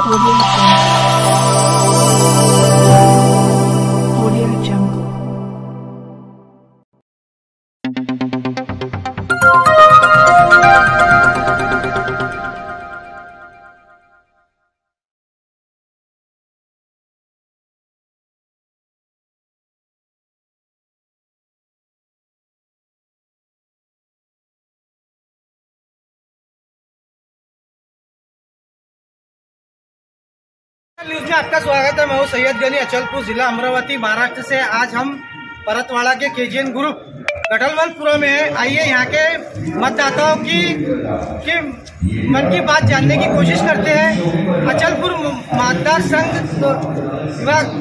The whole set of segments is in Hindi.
Audio Jungle. न्यूज में आपका स्वागत है। मैं हूं सैयद गनी, अचलपुर जिला अमरावती, महाराष्ट्र से। आज हम परतवाड़ा के केजीएन ग्रुप गठलवलपुरा में है। आइए यहाँ के मतदाताओं की मन की बात जानने की कोशिश करते हैं। अचलपुर मतदार संघ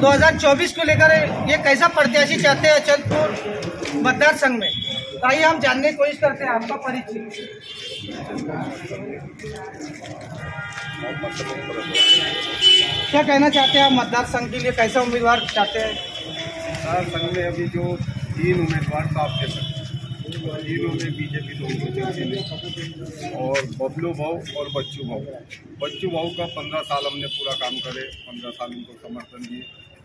2024 को लेकर ये कैसा प्रत्याशी चाहते हैं अचलपुर मतदार संघ में। तो आइए हम जानने की कोशिश करते हैं। आपका परिचय क्या कहना चाहते हैं आप मतदार संघ के लिए, कैसा उम्मीदवार चाहते हैं? मतदार संघ में अभी जो 3 उम्मीदवार साफ थे, तीनों में बीजेपी दोनों और बबलू भाऊ और बच्चू भाऊ का 15 साल हमने पूरा काम करे, 15 साल उनको समर्थन दिए।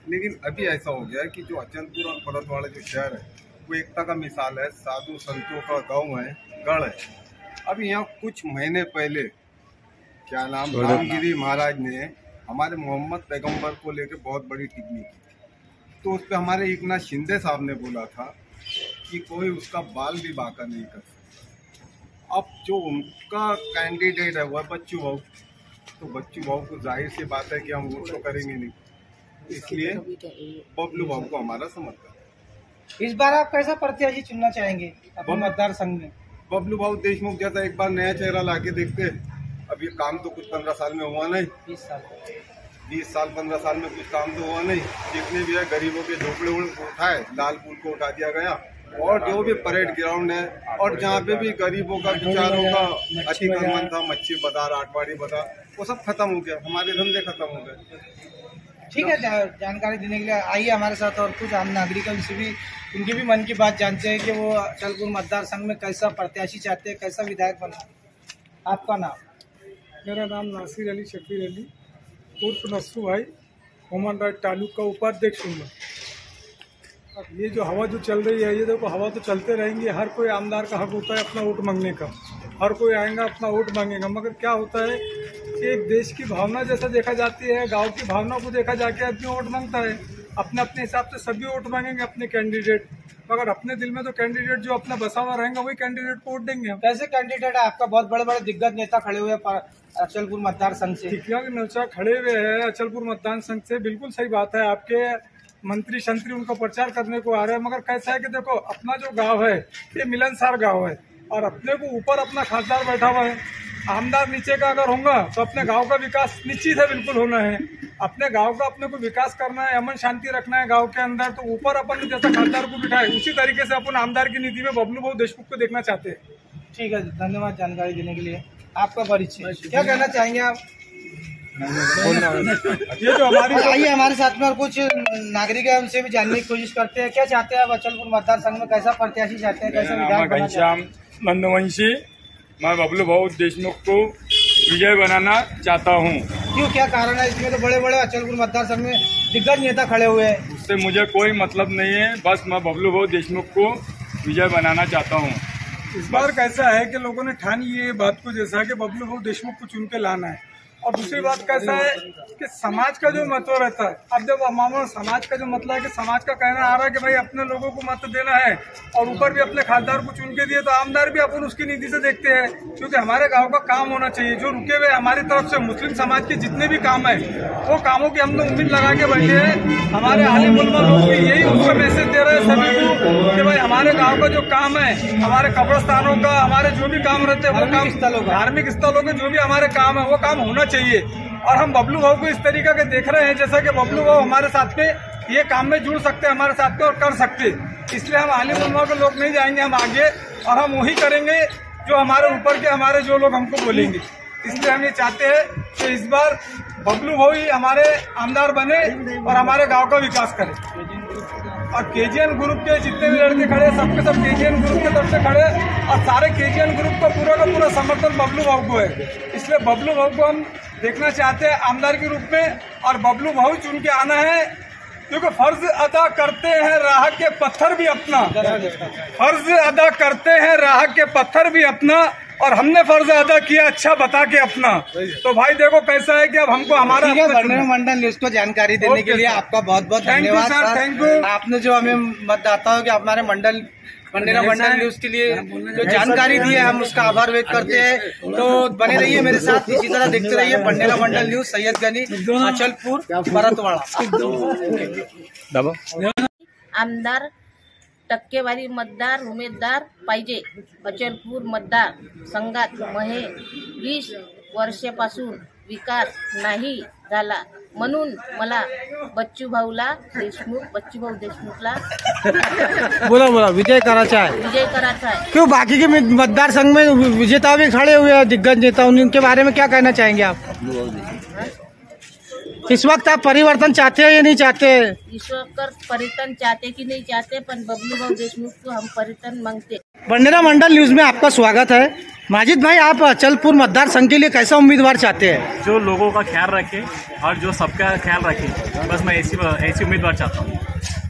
लेकिन अभी ऐसा हो गया है कि जो अचलपुर और परतवाड़ा जो शहर है वो एकता का मिसाल है, साधु संतों का गाँव है, गढ़ है। अभी यहाँ कुछ महीने पहले क्या नाम रामगिरी महाराज ने हमारे मोहम्मद पैगंबर को लेकर बहुत बड़ी टिप्पणी की। तो उस पर हमारे एकनाथ शिंदे साहब ने बोला था कि कोई उसका बाल भी बांका नहीं कर सकता। अब जो उनका कैंडिडेट है वह बच्चू भाऊ, तो बच्चू भाऊ को जाहिर सी बात है कि हम वोट तो करेंगे नहीं, इसलिए बबलू भाऊ को हमारा समर्थन। इस बार आप कैसा प्रत्याशी चुनना चाहेंगे अपने मतदार संघ में? बबलू भाऊ देशमुख जैसा एक बार नया चेहरा लाके देखते हैं। अभी काम तो कुछ 15 साल में हुआ नहीं, 20 साल 15 साल में कुछ काम तो हुआ नहीं। जितने भी है गरीबों के झोपड़े उठाए, लाल पुल को उठा दिया गया, और जो भी परेड ग्राउंड है और जहाँ पे भी गरीबों का विचारों का अतिक्रमण था, मच्छी बाजार, आटवाड़ी बाजार, वो सब खत्म हो गया, हमारे धंधे खत्म हो गए। ठीक है, जानकारी देने के लिए आइए हमारे साथ और कुछ आम नागरिकों से भी उनकी भी मन की बात जानते हैं कि वो अचलपुर मतदार संघ में कैसा प्रत्याशी चाहते हैं, कैसा विधायक बना। आपका नाम? मेरा नाम नासिर अली शकीर अली उर्फ नस्सू भाई, ह्यूमन राइट तालुक का उपाध्यक्ष हूँ मैं। अब ये जो हवा जो चल रही है, ये देखो हवा तो चलते रहेंगे। हर कोई आमदार का हक होता है अपना वोट मांगने का, हर कोई आएगा अपना वोट मांगेगा। मगर क्या होता है कि एक देश की भावना जैसा देखा जाती है, गांव की भावना को देखा जाके आदमी वोट मांगता है। अपने अपने हिसाब से सभी वोट मांगेंगे अपने कैंडिडेट, मगर अपने दिल में तो कैंडिडेट जो अपना बसा हुआ रहेगा वही कैंडिडेट को वोट देंगे हम। कैसे कैंडिडेट है आपका? बहुत बड़े बड़े दिग्गज नेता खड़े हुए अचलपुर मतदार संघ से। दिग्गज नेता खड़े हुए हैं अचलपुर मतदान संघ से, बिल्कुल सही बात है। आपके मंत्री शंत्री उनका प्रचार करने को आ रहे हैं, मगर कैसा है कि देखो अपना जो गांव है ये मिलनसार गांव है, और अपने को ऊपर अपना खासदार बैठा हुआ है, आमदार नीचे का अगर होगा तो अपने गांव का विकास निश्चित है बिल्कुल होना है। अपने गांव का अपने को विकास करना है, अमन शांति रखना है गांव के अंदर, तो ऊपर अपन जैसा खासदार को बिठाए उसी तरीके से अपन आमदार की नीति में बबलू भाऊ देशमुख को देखना चाहते हैं। ठीक है, धन्यवाद जानकारी देने के लिए। आपका परिचय क्या कहना चाहेंगे आप? ये जो हमारी आइए हमारे साथ में और कुछ नागरिक है, उनसे भी जानने की कोशिश करते हैं। क्या चाहते हैं आप अचलपुर मतदार संघ में, कैसा प्रत्याशी चाहते हैं, कैसा विधायक बनना चाहते हैं? नंदवंशी, मैं बबलू भाऊ देशमुख को विजय बनाना चाहता हूँ। क्यों, क्या कारण है? इसमें तो बड़े बड़े अचलपुर मतदार संघ में दिग्गज नेता खड़े हुए हैं। उससे मुझे कोई मतलब नहीं है, बस मैं बबलू भाऊ देशमुख को विजय बनाना चाहता हूँ। इस बार कैसा है कि लोगों ने ठान ये बात को जैसा है कि बबलू भाऊ देशमुख को चुन के लाना है। और दूसरी बात कैसा है कि समाज का जो महत्व रहता है, अब जब हमारा समाज का जो मतलब है कि समाज का कहना आ रहा है कि भाई अपने लोगों को मत देना है, और ऊपर भी अपने खासदार को चुन के दिए, तो आमदार भी अपन उसकी नीति से देखते हैं, क्योंकि हमारे गांव का काम होना चाहिए। जो रुके हुए हमारी तरफ से मुस्लिम समाज के जितने भी काम है वो कामों की हम लोग उम्मीद लगा के बैठे हैं। हमारे आलिम उलमा लोग भी यही उसको मैसेज दे रहे हैं सभी को कि भाई हमारे गाँव का जो काम है, हमारे कब्रस्तानों का, हमारे जो भी काम रहते हैं वो काम, धार्मिक स्थलों के जो भी हमारे काम है वो काम होना चाहिए। और हम बबलू भाऊ को इस तरीके के देख रहे हैं जैसा कि बबलू भाऊ हमारे साथ में ये काम में जुड़ सकते हैं, हमारे साथ में और कर सकते। इसलिए हम आलिम उलमा के लोग नहीं जाएंगे, हम आगे और हम वही करेंगे जो हमारे ऊपर के हमारे जो लोग हमको बोलेंगे। इसलिए हम ये चाहते हैं कि इस बार बबलू भाऊ ही हमारे आमदार बने और हमारे गांव का विकास करें। और केजीएन ग्रुप के जितने भी लड़के खड़े सबके सब केजीएन ग्रुप की तरफ से खड़े, और सारे केजीएन ग्रुप का पूरा समर्थन बबलू भाऊ को है। इसलिए बबलू भाऊ को हम देखना चाहते हैं आमदार के रूप में, और बबलू भाऊ चुन के आना है, क्योंकि फर्ज अदा करते हैं राह के पत्थर भी अपना, फर्ज अदा करते हैं राह के पत्थर भी अपना, और हमने फर्ज अदा किया अच्छा बता के अपना। तो भाई देखो कैसा है कि अब हमको हमारा बंडेरा मंडल न्यूज को जानकारी देने के लिए आपका बहुत बहुत धन्यवाद सर। Thank you. आपने जो हमें मतदाताओं के हमारे बंडेरा मंडल न्यूज के लिए जो जानकारी दी है, हम उसका आभार व्यक्त करते हैं। तो बने रहिए मेरे साथ, इसी तरह देखते रहिए बंडेरा मंडल न्यूज, सैयद गनी, अचलपुर, परतवाड़ा। आमदार टक्केवारी मतदार उमेदवार पाहिजे. अचलपूर मतदार संघात 20 वर्षापासून विकास नाही झाला, म्हणून मला बच्चू भाऊ देशमुखला बोला विजय कराचा है। क्यों बाकी के मतदार संघ में विजेता भी खड़े हुए हैं, दिग्गज नेता, उनके बारे में क्या कहना चाहेंगे आप? इस वक्त आप परिवर्तन चाहते हैं या नहीं चाहते? इस वक्त परिवर्तन चाहते कि नहीं चाहते, पर बबलू भाऊ देशमुख को हम परिवर्तन मांगते। बंडेरा मंडल न्यूज में आपका स्वागत है। माजिद भाई, आप अचलपुर मतदार संघ के लिए कैसा उम्मीदवार चाहते हैं? जो लोगों का ख्याल रखे और जो सबका ख्याल रखे, बस मैं ऐसी उम्मीदवार चाहता हूँ।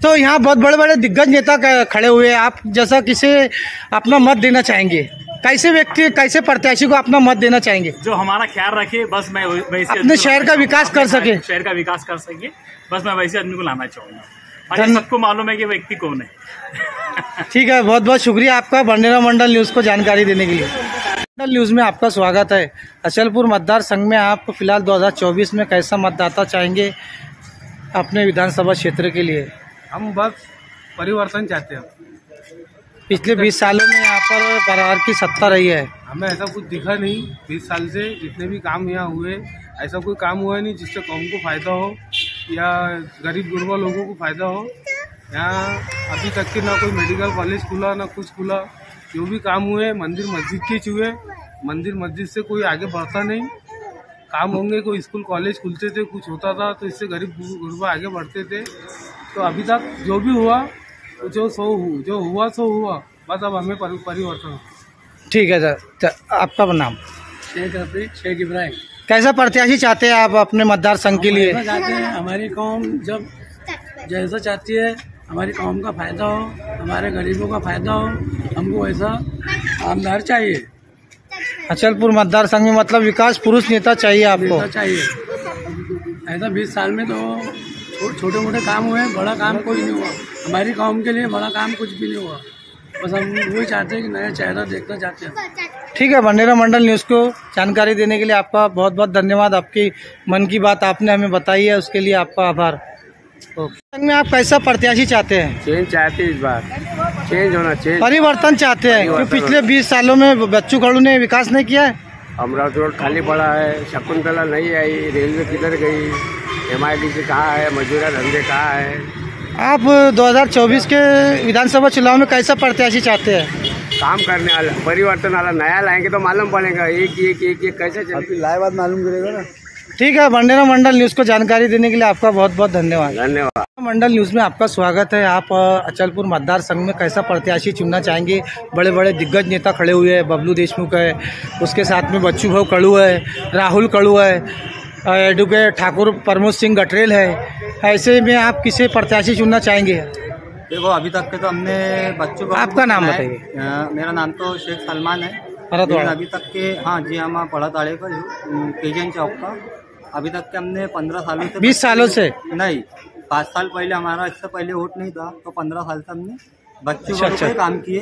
तो यहाँ बहुत बड़े बड़े दिग्गज नेता खड़े हुए हैं, आप जैसा किसे अपना मत देना चाहेंगे? कैसे व्यक्ति, कैसे प्रत्याशी को अपना मत देना चाहेंगे? जो हमारा ख्याल रखे, बस मैं वैसे अपने शहर का विकास कर सके, शहर का विकास कर सके, बस मैं वैसे आदमी को लाना चाहूँगा। और सबको मालूम है कि व्यक्ति कौन है। ठीक है, बहुत बहुत शुक्रिया आपका बंडेरा मंडल न्यूज को जानकारी देने के लिए। मंडल न्यूज में आपका स्वागत है। अचलपुर मतदार संघ में आप फिलहाल 2024 में कैसा मतदाता चाहेंगे अपने विधानसभा क्षेत्र के लिए? हम बस परिवर्तन चाहते हैं। पिछले 20 सालों में यहाँ पर परिवार की सत्ता रही है, हमें ऐसा कुछ दिखा नहीं। 20 साल से जितने भी काम यहाँ हुए, ऐसा कोई काम हुआ नहीं जिससे कौम को फायदा हो या गरीब गुरबा लोगों को फायदा हो। यहाँ अभी तक के ना कोई मेडिकल कॉलेज खुला, ना कुछ खुला। जो भी काम हुए मंदिर मस्जिद के हुए, मंदिर मस्जिद से कोई आगे बढ़ता नहीं। काम होंगे, कोई स्कूल कॉलेज खुलते थे, कुछ होता था तो इससे गरीब गुरबा आगे बढ़ते थे। तो अभी तक जो भी हुआ, जो हुआ सो हुआ, बस अब हमें परिवर्तन। ठीक है सर, आपका नाम? शेख इब्राहिम। कैसा प्रत्याशी चाहते हैं आप अपने मतदार संघ के लिए? चाहते हैं हमारी कौम जब जैसा चाहती है, हमारी कौम का फायदा हो, हमारे गरीबों का फायदा हो, हमको ऐसा आमदार चाहिए। अचलपुर मतदार संघ में मतलब विकास पुरुष नेता चाहिए आपको? चाहिए। ऐसा 20 साल में तो छोटे मोटे काम हुए, बड़ा काम कोई नहीं हुआ। हमारी कौम के लिए बड़ा काम कुछ भी नहीं हुआ। बस हम वही चाहते हैं कि नया चेहरा देखना चाहते हैं। ठीक है, बंडेरा मंडल न्यूज़ को जानकारी देने के लिए आपका बहुत बहुत धन्यवाद। आपकी मन की बात आपने हमें बताई है, उसके लिए आपका आभार। संघ में आप कैसा प्रत्याशी चाहते हैं? चेंज चाहते हैं, इस बार चेंज होना चाहिए, परिवर्तन चाहते हैं। क्योंकि पिछले 20 सालों में बच्चू कडू ने विकास नहीं किया है। अमरावती रोड खाली पड़ा है, शकुंतला नहीं आई, रेलवे किधर गई, MIDC कहाँ है, मजदूरा धंधे कहाँ है। आप 2024 के विधानसभा चुनाव में कैसा प्रत्याशी चाहते हैं? काम करने वाला, परिवर्तन वाला, नया लाएंगे तो मालूम पड़ेगा। एक कैसे चलेगा, लाए बात मालूम करेगा ना। ठीक है, बंडेरा मंडल न्यूज़ को जानकारी देने के लिए आपका बहुत बहुत धन्यवाद। मंडल न्यूज़ में आपका स्वागत है। आप अचलपुर मतदार संघ में कैसा प्रत्याशी चुनना चाहेंगे? बड़े बड़े दिग्गज नेता खड़े हुए हैं, बबलू देशमुख है, उसके साथ में बच्चू भाऊ कडू है, राहुल कडू है, एडवोकेट ठाकुर प्रमोद सिंह गटरेल है। ऐसे में आप किसे प्रत्याशी चुनना चाहेंगे? देखो, अभी तक के तो हमने बच्चों को। आपका नाम बताइए। मेरा नाम तो शेख सलमान है। अभी तक के, हाँ जी, हम पड़ाताड़े का KGN चौक का, अभी तक के हमने 15 सालों से, 20 सालों से नहीं, 5 साल पहले हमारा, इससे पहले वोट नहीं था, तो 15 साल से हमने बच्चों को काम किए।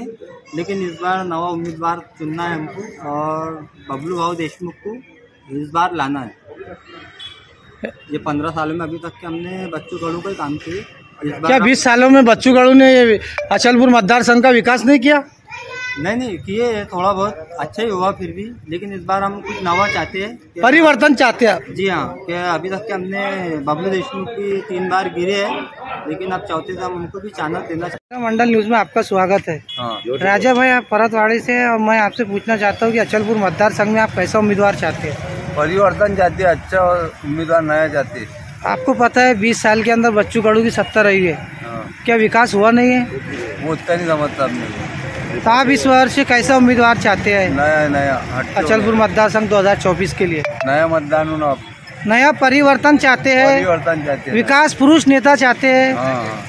लेकिन इस बार नवा उम्मीदवार चुनना है हमको, और बबलू भाऊ देशमुख को इस बार लाना है। ये 15 सालों में अभी तक के हमने बच्चू कडू का ही काम किए। क्या 20 सालों में बच्चू कडू ने अचलपुर मतदार संघ का विकास नहीं किया? नहीं किए, थोड़ा बहुत अच्छा ही हुआ फिर भी। लेकिन इस बार हम कुछ नवा चाहते हैं, परिवर्तन चाहते हैं। जी हाँ, क्या अभी तक के हमने बबलू देशमुख की 3 बार गिरे हैं, लेकिन अब चौथे साल हमको भी चांस देना चाहिए। मंडल न्यूज में आपका स्वागत है। राजा भाई, आप परतवाड़ी से, और मैं आपसे पूछना चाहता हूँ कि अचलपुर मतदार संघ में आप कैसा उम्मीदवार चाहते हैं? परिवर्तन चाहते हैं, अच्छा उम्मीदवार नया चाहते हैं। आपको पता है 20 साल के अंदर बच्चू कडू की सत्ता रही है, क्या विकास हुआ नहीं है? वो उतना नहीं समझता आपने। तो आप इस वर्ष कैसा उम्मीदवार चाहते हैं नया अचलपुर मतदार संघ 2024 के लिए? नया मतदान होना, नया परिवर्तन चाहते हैं, परिवर्तन चाहते हैं, विकास पुरुष नेता चाहते हैं। हाँ।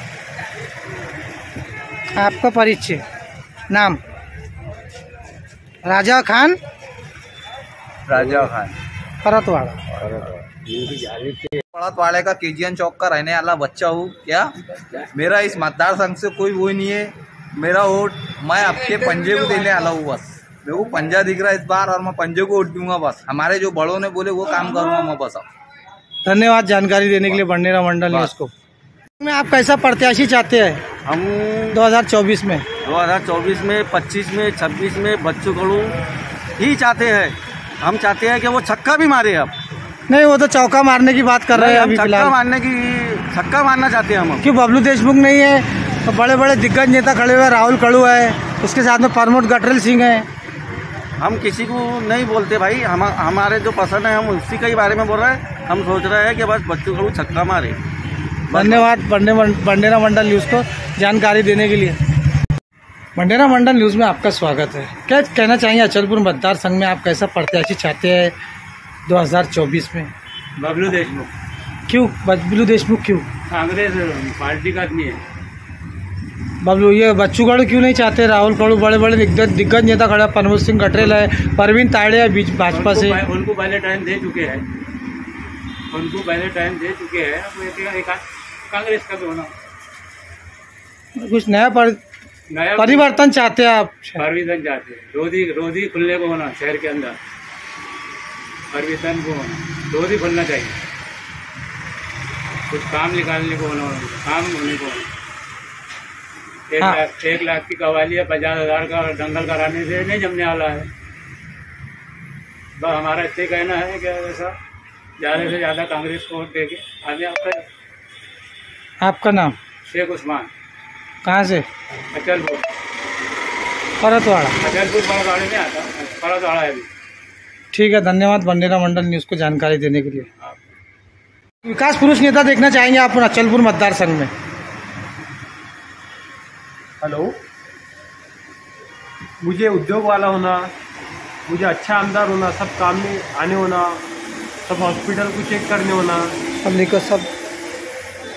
आपका परिचय, नाम? राजा खान परतवाड़ा। परतवाड़े का केजीएन चौक का रहने वाला बच्चा हूँ। क्या मेरा इस मतदार संघ से कोई वो नहीं है। मेरा वोट मैं आपके पंजे को देने वाला हूँ। बस मेरे को पंजा दिख रहा है इस बार और मैं पंजे को वोट दूंगा। बस हमारे जो बड़ों ने बोले वो काम करूंगा मैं बस। धन्यवाद जानकारी देने के लिए बंडेरा मंडल न्यूज को। में आप कैसा प्रत्याशी चाहते हैं हम 2024 में? 2024 में, 25 में, 26 में बच्चों को ही चाहते हैं। हम चाहते हैं कि वो छक्का भी मारे। अब नहीं, वो तो चौका मारने की बात कर रहे हैं। अभी छक्का मारना चाहते हैं हम। क्यों बबलू देशमुख नहीं है? तो बड़े बड़े दिग्गज नेता खड़े हुए, राहुल कड़ू है, उसके साथ में प्रमोद गटरेल सिंह है। हम किसी को नहीं बोलते भाई, हमारे जो पसंद है हम उसी के बारे में बोल रहे हैं। हम सोच रहे हैं कि बस बच्चों को छक्का मारे। धन्यवाद बंडेरा मंडल न्यूज़ को जानकारी देने के लिए। बंडेरा मंडल न्यूज़ में आपका स्वागत है। क्या कहना चाहेंगे अचलपुर मतदार संघ में आप कैसा प्रत्याशी चाहते हैं 2024 में? बबलू देशमुख। क्यों बबलू देशमुख? क्यों? कांग्रेस पार्टी का आदमी है बबलू। ये बच्चू कड़ू क्यों नहीं चाहते? राहुल कड़ू बड़े बड़े दिग्गज नेता खड़ा, प्रमोद सिंह गटरेल है, परवीन ताड़े है बीच भाजपा से। उनको पहले टाइम दे चुके हैं। कांग्रेस का तो होना कुछ नया परिवर्तन चाहते हैं आप? परिवर्तन चाहते हैं। रोधी खुलने को होना शहर के अंदर। परिवर्तन को होना, रोधी खुलना चाहिए। कुछ काम निकालने को होना, काम होने को होना। 1 लाख की कवाली है, 50,000 का दंगल कराने से नहीं जमने वाला है। बस हमारा इससे कहना है कि ऐसा ज़्यादा से ज़्यादा कांग्रेस को वोट देके आगे आपका। आपका नाम? शेख उस्मान। कहाँ से? अचलपुर परतवाड़ा। अचलपुर परतवाड़े में आता, परतवाड़ा है अभी। ठीक है, धन्यवाद बंडेरा मंडल न्यूज़ को जानकारी देने के लिए। विकास पुरुष नेता देखना चाहेंगे आप अचलपुर मतदार संघ में? हेलो, मुझे उद्योग वाला होना, मुझे अच्छा आमदार होना, सब काम में आने होना, सब हॉस्पिटल को चेक करने होना, सब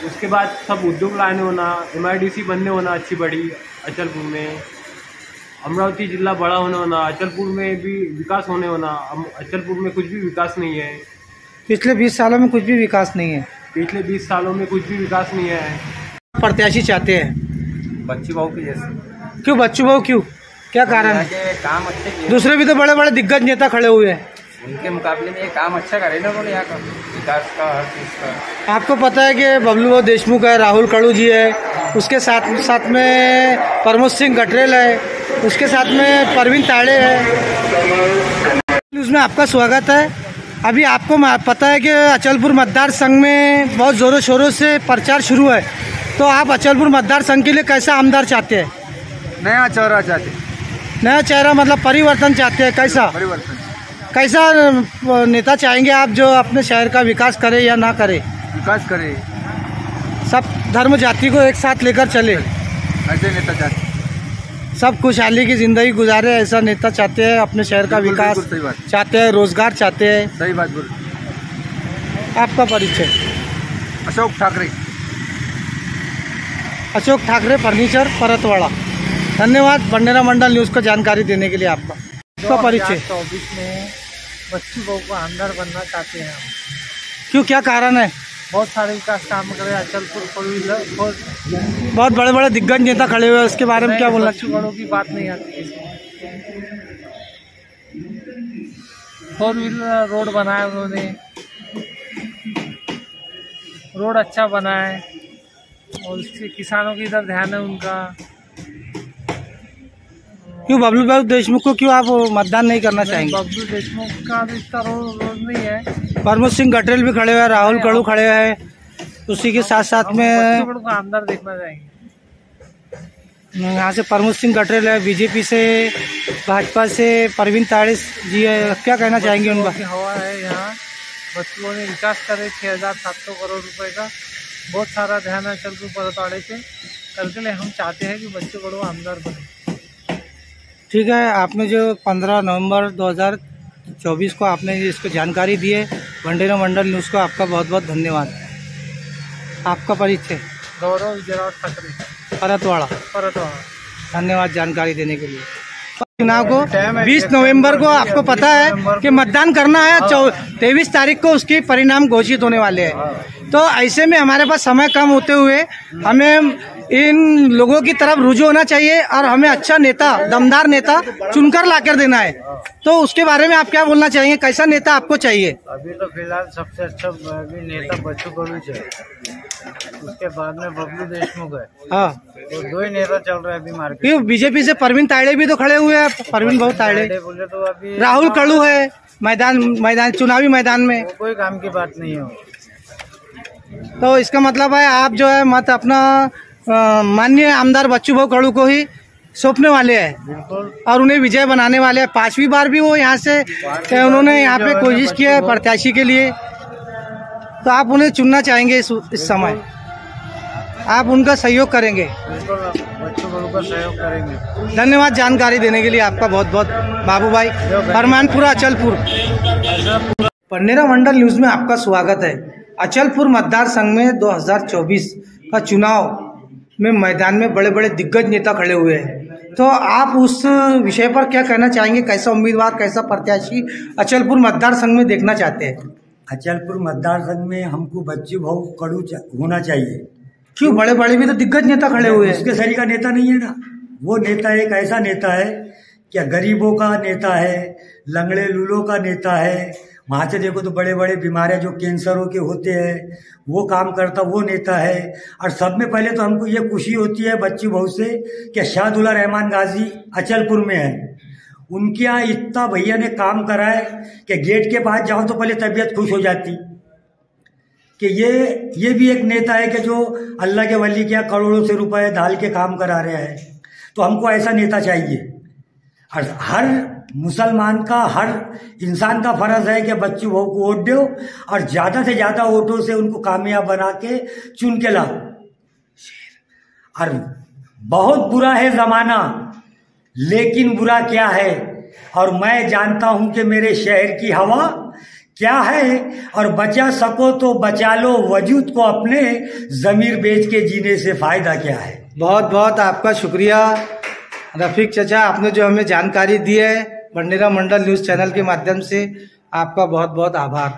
उसके बाद सब उद्योग लाने होना, MIDC बनने होना अच्छी बड़ी अचलपुर में, अमरावती जिला बड़ा होना, अचलपुर में भी विकास होने होना। अचलपुर में कुछ भी विकास नहीं है। पिछले 20 सालों में कुछ भी विकास नहीं है। पिछले 20 सालों में कुछ भी विकास नहीं है। प्रत्याशी चाहते हैं बच्चू भाऊ के जैसे। क्यों बच्चू भाऊ? क्यों, क्या कारण है? काम अच्छे किए। दूसरे भी तो बड़े बड़े दिग्गज नेता खड़े हुए हैं। उनके मुकाबले में ये काम अच्छा करे ना उन्होंने यहाँ का, विकास का, हर चीज़ का। आपको पता है कि बबलू देशमुख है, राहुल कड़ू जी है, उसके साथ में प्रमोद सिंह गटरेल है, उसके साथ में परवीन ताड़े है। उसमें आपका स्वागत है। अभी आपको पता है कि अचलपुर मतदार संघ में बहुत ज़ोरों शोरों से प्रचार शुरू है, तो आप अचलपुर मतदार संघ के लिए कैसा आमदार चाहते हैं? नया चेहरा चाहते। नया चेहरा मतलब परिवर्तन चाहते हैं। कैसा परिवर्तन? कैसा नेता चाहेंगे आप जो अपने शहर का विकास करे या ना करे? विकास करे, सब धर्म जाति को एक साथ लेकर चले, ऐसे नेता चाहते। सब खुशहाली की जिंदगी गुजारे, ऐसा नेता चाहते हैं। अपने शहर का विकास चाहते हैं, रोजगार चाहते हैं। सही बात बोल। आपका परिचय? अशोक ठाकरे। अशोक ठाकरे फर्नीचर परतवाड़ा। धन्यवाद बंडेरा मंडल न्यूज़ को जानकारी देने के लिए आपका। परिचय? 2024 में बच्चू भाऊ को आमदार बनना चाहते हैं हम। क्यों, क्या कारण है? बहुत सारे विकास काम करे। अचलपुर बहुत बड़े बड़े दिग्गज नेता खड़े हुए हैं, उसके बारे में क्या बोलना? बच्चू बड़ों की बात नहीं आती है। 4 व्हीलर रोड बनाया उन्होंने, रोड अच्छा बनाया है, और उसके किसानों की इधर ध्यान है उनका। क्यों बबलू देशमुख को क्यों आप मतदान नहीं करना चाहेंगे? बबलू देशमुख का भी इतना रोड नहीं है। प्रमोद सिंह गटरेल भी खड़े हुए हैं, राहुल कड़ू खड़े हैं, उसी के साथ साथ में बच्चू का आमदार देखना चाहेंगे। यहाँ से प्रमोद सिंह गटरेल है, बीजेपी से, भाजपा से परवीन ताड़े जी है। क्या कहना चाहेंगे उन बात? हवा है यहाँ। बच्चों ने विकास करे 6,700 करोड़ रुपए का, बहुत सारा ध्यान है अचलपुर परतवाड़े से। कल के लिए हम चाहते हैं कि बच्चों बड़ों आमदार बने। ठीक है, आपने जो 15 नवंबर 2024 को आपने इसको जानकारी दी है, भंडेरा मंडल न्यूज़ को आपका बहुत बहुत धन्यवाद। आपका परिचय? गौरव विजयराज ठाकरे, परतवाड़ा। धन्यवाद जानकारी देने के लिए। चुनाव को 20 नवंबर को आपको पता है कि मतदान करना है, 23 तारीख को उसके परिणाम घोषित होने वाले हैं। तो ऐसे में हमारे पास समय कम होते हुए हमें इन लोगों की तरफ रुझू होना चाहिए और हमें अच्छा नेता, दमदार नेता चुनकर लाकर देना है। तो उसके बारे में आप क्या बोलना चाहेंगे, कैसा नेता आपको चाहिए? अभी तो फिलहाल सबसे अच्छा अभी नेता बच्चू कडू है, उसके बाद में बबलू देशमुख है। हाँ, तो 2 ही नेता चल रहे हैं अभी मार्केट। बीजेपी से परवीन तायड़े भी तो खड़े हुए हैं, परवीन बहुत तायड़े बोले तो अभी राहुल कड़ू है मैदान चुनावी मैदान में, कोई काम की बात नहीं है। तो इसका मतलब है आप जो है मत अपना माननीय आमदार बच्चू भाऊ कड़ू को ही सौंपने वाले हैं और उन्हें विजय बनाने वाले हैं। 5वीं बार भी वो यहाँ से उन्होंने यहाँ पे कोशिश की है प्रत्याशी के लिए, तो आप उन्हें चुनना चाहेंगे इस समय, आप उनका सहयोग करेंगे? बच्चू कडू का सहयोग करेंगे। धन्यवाद जानकारी देने के लिए आपका बहुत बहुत बाबू भाई, फरमानपुरा अचलपुर। भंडेरा मंडल न्यूज में आपका स्वागत है। अचलपुर मतदार संघ में 2024 का चुनाव में मैदान में बड़े बड़े दिग्गज नेता खड़े हुए हैं, तो आप उस विषय पर क्या कहना चाहेंगे? कैसा उम्मीदवार, कैसा प्रत्याशी अचलपुर मतदार संघ में देखना चाहते हैं? अचलपुर मतदार संघ में हमको बच्चू भाऊ कड़ू होना चाहिए। क्यों? बड़े बड़े भी तो दिग्गज नेता खड़े हुए हैं। उसके सही का नेता नहीं है ना, वो नेता एक ऐसा नेता है क्या गरीबों का नेता है, लंगड़े लूलों का नेता है। वहाँ से देखो तो बड़े बड़े बीमारियां जो कैंसरों के होते हैं वो काम करता वो नेता है। और सब में पहले तो हमको ये खुशी होती है बच्चू भाऊ से कि शाहदुल्ला रहमान गाजी अचलपुर में है। उनके यहाँ इतना भैया ने काम करा है कि गेट के पास जाओ तो पहले तबीयत खुश हो जाती कि ये भी एक नेता है कि जो अल्लाह के वली के यहाँ करोड़ों से रुपए डाल के काम करा रहा है। तो हमको ऐसा नेता चाहिए। हर मुसलमान का, हर इंसान का फर्ज है कि बच्चू भाऊ को वोट दो और ज्यादा से ज्यादा वोटों से उनको कामयाब बना के चुन के लाओ। और बहुत बुरा है जमाना, लेकिन बुरा क्या है और मैं जानता हूं कि मेरे शहर की हवा क्या है। और बचा सको तो बचा लो वजूद को अपने, जमीर बेच के जीने से फायदा क्या है। बहुत बहुत आपका शुक्रिया रफीक चाचा, आपने जो हमें जानकारी दी है भंडेरा मंडल न्यूज चैनल के माध्यम से, आपका बहुत बहुत आभार।